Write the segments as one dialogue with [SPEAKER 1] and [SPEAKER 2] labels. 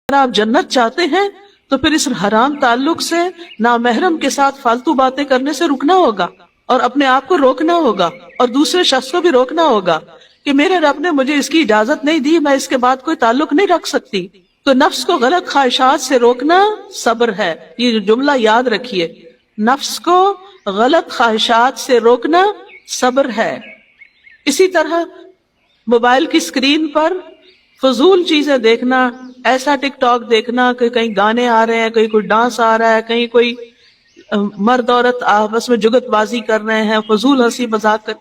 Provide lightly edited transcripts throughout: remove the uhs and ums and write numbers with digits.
[SPEAKER 1] اگر آپ جنت چاہتے ہیں تو پھر اس حرام تعلق سے نامحرم کے ساتھ فالتو باتیں کرنے سے رکنا ہوگا، اور اپنے آپ کو روکنا ہوگا، اور دوسرے شخص کو بھی روکنا ہوگا کہ میرے رب نے مجھے اس کی اجازت نہیں دی، میں اس کے بعد کوئی تعلق نہیں رکھ سکتی۔ تو نفس کو غلط خواہشات سے روکنا صبر ہے، یہ جملہ یاد رکھیے، نفس کو غلط خواہشات سے روکنا صبر ہے۔ اسی طرح موبائل کی اسکرین پر فضول چیزیں دیکھنا، ایسا ٹک ٹاک دیکھنا کہ کہیں گانے آ رہے ہیں، کہیں کوئی ڈانس آ رہا ہے، کہیں کوئی مرد عورت آپس میں جگت بازی کر رہے ہیں، فضول ہنسی مذاق کر،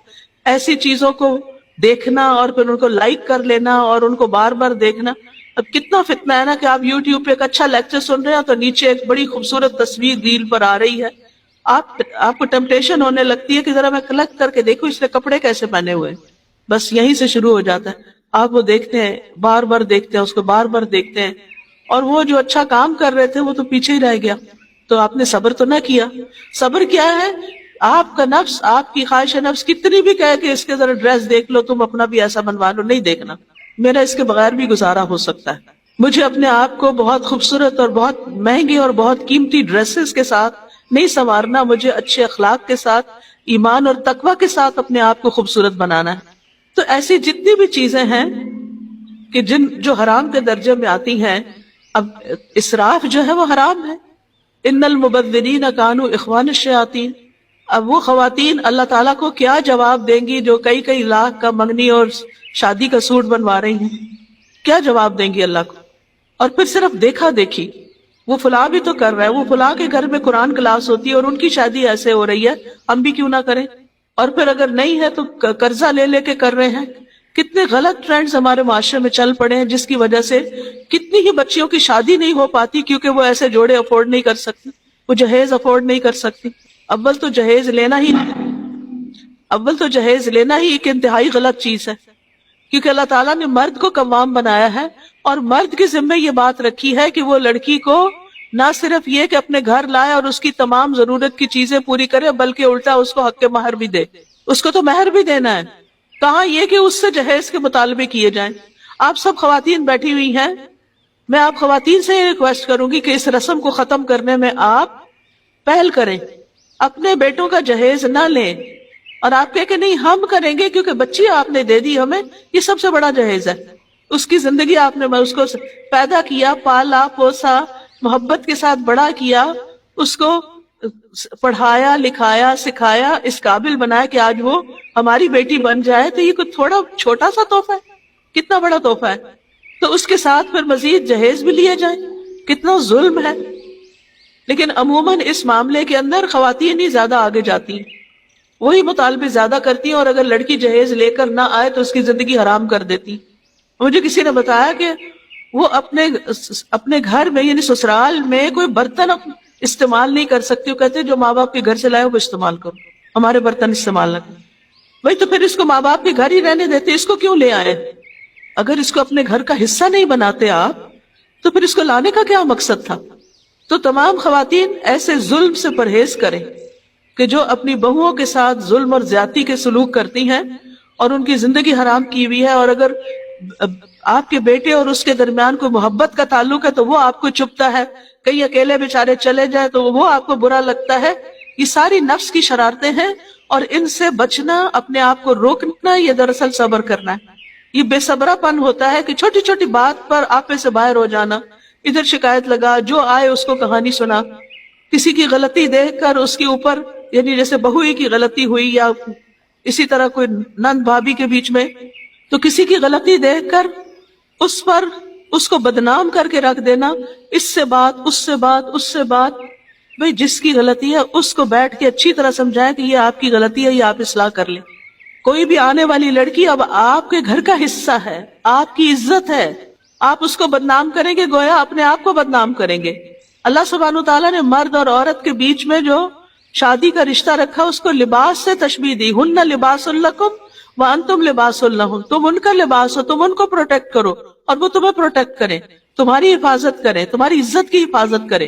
[SPEAKER 1] ایسی چیزوں کو دیکھنا اور پھر ان کو لائک کر لینا اور ان کو بار بار دیکھنا۔ اب کتنا فتنہ ہے نا کہ آپ یوٹیوب پہ ایک اچھا لیکچر سن رہے ہیں تو نیچے ایک بڑی خوبصورت تصویر ریل پر آ رہی ہے، آپ کو ٹیمپٹیشن ہونے لگتی ہے کہ ذرا میں کلک کر کے دیکھوں اس نے کپڑے کیسے پہنے ہوئے، بس یہیں سے شروع ہو جاتا ہے۔ آپ وہ دیکھتے ہیں، بار بار دیکھتے ہیں، اس کو بار بار دیکھتے ہیں، اور وہ جو اچھا کام کر رہے تھے وہ تو پیچھے ہی رہ گیا۔ تو آپ نے صبر تو نہ کیا۔ صبر کیا ہے؟ آپ کا نفس، آپ کی خواہش نفس کتنی بھی کہے کہ اس کے ذرا ڈریس دیکھ لو، تم اپنا بھی ایسا بنوا لو، نہیں دیکھنا، میرا اس کے بغیر بھی گزارا ہو سکتا ہے۔ مجھے اپنے آپ کو بہت خوبصورت اور بہت مہنگی اور بہت قیمتی ڈریسز کے ساتھ نہیں سنوارنا، مجھے اچھے اخلاق کے ساتھ، ایمان اور تقوی کے ساتھ اپنے آپ کو خوبصورت بنانا ہے۔ تو ایسی جتنی بھی چیزیں ہیں کہ جو حرام کے درجے میں آتی ہیں، اب اسراف جو ہے وہ حرام ہے۔ ان المبذرین کانوا اخوان الشیاطین۔ اب وہ خواتین اللہ تعالیٰ کو کیا جواب دیں گی جو کئی کئی لاکھ کا منگنی اور شادی کا سوٹ بنوا رہی ہیں؟ کیا جواب دیں گی اللہ کو؟ اور پھر صرف دیکھا دیکھی، وہ فلاں بھی تو کر رہا ہے، وہ فلاں کے گھر میں قرآن کلاس ہوتی ہے اور ان کی شادی ایسے ہو رہی ہے، ہم بھی کیوں نہ کریں؟ اور پھر اگر نہیں ہے تو قرضہ لے لے کے کر رہے ہیں۔ کتنے غلط ٹرینڈز ہمارے معاشرے میں چل پڑے ہیں جس کی وجہ سے کتنی ہی بچیوں کی شادی نہیں ہو پاتی کیونکہ وہ ایسے جوڑے افورڈ نہیں کر سکتی، وہ جہیز افورڈ نہیں کر سکتی۔ اول تو جہیز لینا ہی ایک انتہائی غلط چیز ہے، کیونکہ اللہ تعالیٰ نے مرد کو قوام بنایا ہے اور مرد کے ذمہ یہ بات رکھی ہے کہ وہ لڑکی کو نہ صرف یہ کہ اپنے گھر لائے اور اس کی تمام ضرورت کی چیزیں پوری کرے، بلکہ الٹا اس کو حق مہر بھی دے، اس کو تو مہر بھی دینا ہے۔ کہاں یہ کہ اس سے جہیز کے مطالبے کیے جائیں۔ آپ سب خواتین بیٹھی ہوئی ہیں، میں آپ خواتین سے یہ ریکویسٹ کروں گی کہ اس رسم کو ختم کرنے میں آپ پہل کریں، اپنے بیٹوں کا جہیز نہ لیں، اور آپ کہیں کہ نہیں ہم کریں گے کیونکہ بچی آپ نے دے دی ہمیں، یہ سب سے بڑا جہیز ہے۔ اس کی زندگی آپ نے اس کو پیدا کیا، پالا پوسا، محبت کے ساتھ بڑا کیا، اس کو پڑھایا لکھایا سکھایا، اس قابل بنایا کہ آج وہ ہماری بیٹی بن جائے، تو یہ کوئی تھوڑا چھوٹا سا تحفہ ہے، کتنا بڑا تحفہ ہے۔ تو اس کے ساتھ پھر مزید جہیز بھی لیے جائیں، کتنا ظلم ہے۔ لیکن عموماً اس معاملے کے اندر خواتین ہی زیادہ آگے جاتی ہیں، وہی مطالبے زیادہ کرتی ہیں، اور اگر لڑکی جہیز لے کر نہ آئے تو اس کی زندگی حرام کر دیتی۔ مجھے کسی نے بتایا کہ وہ اپنے گھر میں یعنی سسرال میں کوئی برتن استعمال نہیں کر سکتی، وہ کہتے جو ماں باپ کے گھر سے لائے وہ استعمال کرو، ہمارے برتن استعمال نہ کرو۔ وہی تو پھر اس کو ماں باپ کے گھر ہی رہنے دیتے، اس کو کیوں لے آئے؟ اگر اس کو اپنے گھر کا حصہ نہیں بناتے آپ تو پھر اس کو لانے کا کیا مقصد تھا؟ تو تمام خواتین ایسے ظلم سے پرہیز کریں کہ جو اپنی بہوؤں کے ساتھ ظلم اور زیادتی کے سلوک کرتی ہیں اور ان کی زندگی حرام کی ہوئی ہے، اور اگر آپ کے بیٹے اور اس کے درمیان کوئی محبت کا تعلق ہے تو وہ آپ کو چبھتا ہے، کہیں اکیلے بیچارے چلے جائیں تو وہ آپ کو برا لگتا ہے۔ یہ ساری نفس کی شرارتیں ہیں، اور ان سے بچنا، اپنے آپ کو روکنا، یہ دراصل صبر کرنا ہے۔ یہ بے صبرا پن ہوتا ہے کہ چھوٹی چھوٹی بات پر آپے سے باہر ہو جانا، ادھر شکایت لگا، جو آئے اس کو کہانی سنا، کسی کی غلطی دیکھ کر اس کے اوپر، یعنی جیسے بہو ہی کی غلطی ہوئی یا اسی طرح کوئی نند بھابھی کے بیچ میں، تو کسی کی غلطی دیکھ کر اس پر اس کو بدنام کر کے رکھ دینا، اس سے بات اس سے بات اس سے بات۔ بھئی جس کی غلطی ہے اس کو بیٹھ کے اچھی طرح سمجھائیں کہ یہ آپ کی غلطی ہے، یہ آپ اصلاح کر لیں۔ کوئی بھی آنے والی لڑکی اب آپ کے گھر کا حصہ ہے، آپ کی عزت ہے، آپ اس کو بدنام کریں گے گویا اپنے آپ کو بدنام کریں گے۔ اللہ سبحانہ وتعالیٰ نے مرد اور عورت کے بیچ میں جو شادی کا رشتہ رکھا اس کو لباس سے تشبیہ دی، ہن لباس لکم وانتم لباس لہن، تم ان کا لباس ہو، تم ان کو پروٹیکٹ کرو اور وہ تمہیں پروٹیکٹ کریں، تمہاری حفاظت کریں، تمہاری عزت کی حفاظت کریں۔